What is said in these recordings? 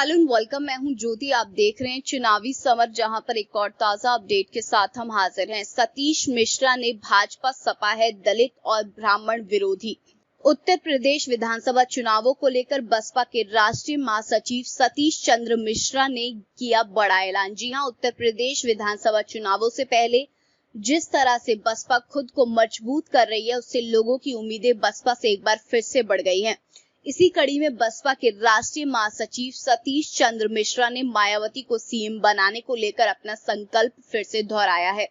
Hello and welcome. मैं हूं ज्योति। आप देख रहे हैं चुनावी समर, जहां पर एक और ताजा अपडेट के साथ हम हाजिर हैं। सतीश मिश्रा ने भाजपा सपा है दलित और ब्राह्मण विरोधी। उत्तर प्रदेश विधानसभा चुनावों को लेकर बसपा के राष्ट्रीय महासचिव सतीश चंद्र मिश्रा ने किया बड़ा ऐलान। जी हां, उत्तर प्रदेश विधानसभा चुनावों से पहले जिस तरह से बसपा खुद को मजबूत कर रही है, उससे लोगों की उम्मीदें बसपा से एक बार फिर से बढ़ गई हैं। इसी कड़ी में बसपा के राष्ट्रीय महासचिव सतीश चंद्र मिश्रा ने मायावती को सीएम बनाने को लेकर अपना संकल्प फिर से दोहराया है।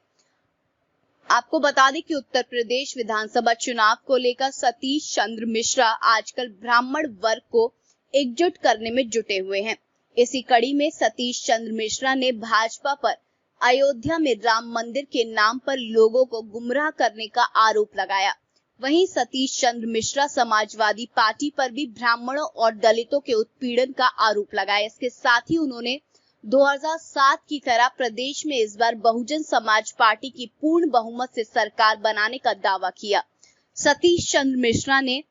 आपको बता दें कि उत्तर प्रदेश विधानसभा चुनाव को लेकर सतीश चंद्र मिश्रा आजकल ब्राह्मण वर्ग को एकजुट करने में जुटे हुए हैं। इसी कड़ी में सतीश चंद्र मिश्रा ने भाजपा पर अयोध्या में राम मंदिर के नाम पर लोगों को गुमराह करने का आरोप लगाया। वहीं सतीश चंद्र मिश्रा समाजवादी पार्टी पर भी ब्राह्मणों और दलितों के उत्पीड़न का आरोप लगाया। इसके साथ ही उन्होंने 2007 की तरह प्रदेश में इस बार बहुजन समाज पार्टी की पूर्ण बहुमत से सरकार बनाने का दावा किया। सतीश चंद्र मिश्रा ने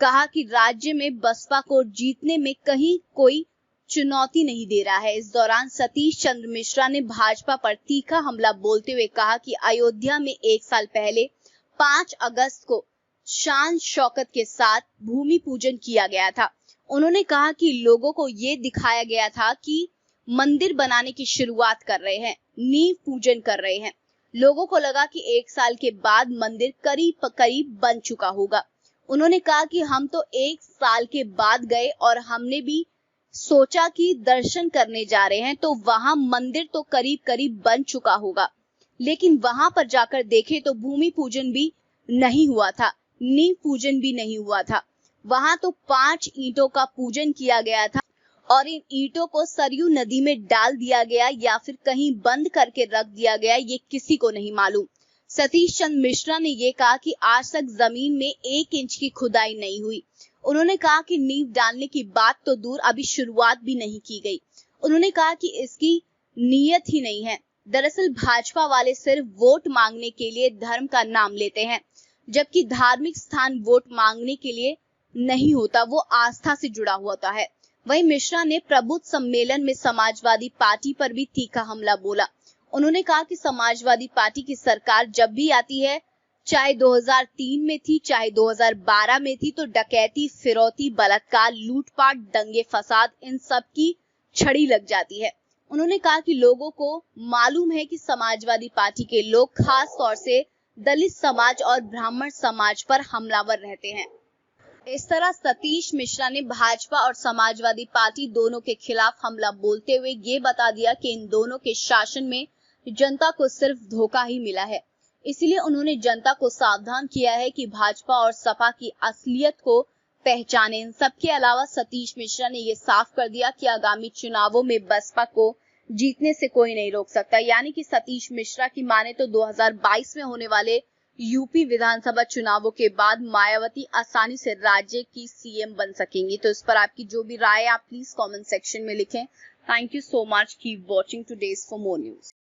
कहा कि राज्य में बसपा को जीतने में कहीं कोई चुनौती नहीं दे रहा है। इस दौरान सतीश चंद्र मिश्रा ने भाजपा पर तीखा हमला बोलते हुए कहा कि अयोध्या में एक साल पहले 5 अगस्त को शान शौकत के साथ भूमि पूजन किया गया था। उन्होंने कहा कि लोगों को ये दिखाया गया था कि मंदिर बनाने की शुरुआत कर रहे हैं, नींव पूजन कर रहे हैं। लोगों को लगा कि एक साल के बाद मंदिर करीब करीब बन चुका होगा। उन्होंने कहा कि हम तो एक साल के बाद गए और हमने भी सोचा कि दर्शन करने जा रहे हैं तो वहां मंदिर तो करीब करीब बन चुका होगा, लेकिन वहां पर जाकर देखे तो भूमि पूजन भी नहीं हुआ था, नींव पूजन भी नहीं हुआ था। वहां तो 5 ईंटों का पूजन किया गया था और इन ईंटों को सरयू नदी में डाल दिया गया या फिर कहीं बंद करके रख दिया गया, ये किसी को नहीं मालूम। सतीश चंद्र मिश्रा ने ये कहा कि आज तक जमीन में 1 इंच की खुदाई नहीं हुई। उन्होंने कहा कि नींव डालने की बात तो दूर, अभी शुरुआत भी नहीं की गई। उन्होंने कहा कि इसकी नीयत ही नहीं है। दरअसल भाजपा वाले सिर्फ वोट मांगने के लिए धर्म का नाम लेते हैं, जबकि धार्मिक स्थान वोट मांगने के लिए नहीं होता, वो आस्था से जुड़ा होता है। वहीं मिश्रा ने प्रबुद्ध सम्मेलन में समाजवादी पार्टी पर भी तीखा हमला बोला। उन्होंने कहा कि समाजवादी पार्टी की सरकार जब भी आती है, चाहे 2003 में थी, चाहे 2012 में थी, तो डकैती, फिरौती, बलात्कार, लूटपाट, दंगे फसाद, इन सब की छड़ी लग जाती है। उन्होंने कहा कि लोगों को मालूम है कि समाजवादी पार्टी के लोग खास तौर से दलित समाज और ब्राह्मण समाज पर हमलावर रहते हैं। इस तरह सतीश मिश्रा ने भाजपा और समाजवादी पार्टी दोनों के खिलाफ हमला बोलते हुए ये बता दिया कि इन दोनों के शासन में जनता को सिर्फ धोखा ही मिला है। इसलिए उन्होंने जनता को सावधान किया है कि भाजपा और सपा की असलियत को पहचाने। इन सबके अलावा सतीश मिश्रा ने ये साफ कर दिया कि आगामी चुनावों में बसपा को जीतने से कोई नहीं रोक सकता। यानी कि सतीश मिश्रा की माने तो 2022 में होने वाले यूपी विधानसभा चुनावों के बाद मायावती आसानी से राज्य की सीएम बन सकेंगी। तो इस पर आपकी जो भी राय है आप प्लीज कमेंट सेक्शन में लिखें। Thank you so much. Keep watching today's for more news.